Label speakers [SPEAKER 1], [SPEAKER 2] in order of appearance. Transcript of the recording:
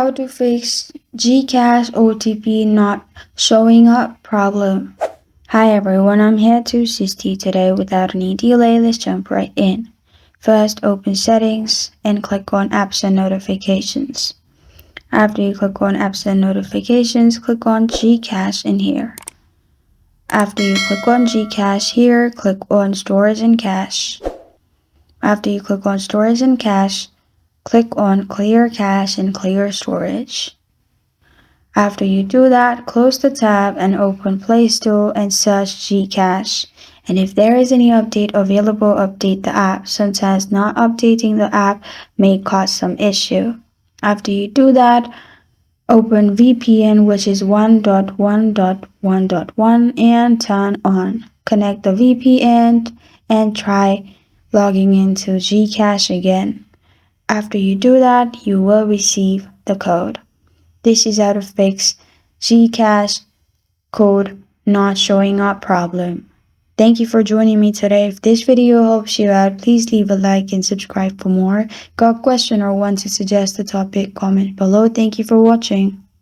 [SPEAKER 1] How to fix GCash OTP not showing up problem. Hi everyone, I'm here to assist you today. Without any delay, let's jump right in. First, open settings and click on apps and notifications. After you click on apps and notifications, click on GCash in here. After you click on GCash here, click on storage and cache. After you click on storage and cache, click on clear cache and clear storage. After you do that, close the tab and open Play Store and search GCash. And if there is any update available, update the app. Sometimes not updating the app may cause some issue. After you do that, open VPN, which is 1.1.1.1, and turn on. Connect the VPN and try logging into GCash again. After you do that, you will receive the code. This is how to fix GCash code not showing up problem. Thank you for joining me today. If this video helps you out, please leave a like and subscribe for more. Got a question or want to suggest a topic, comment below. Thank you for watching.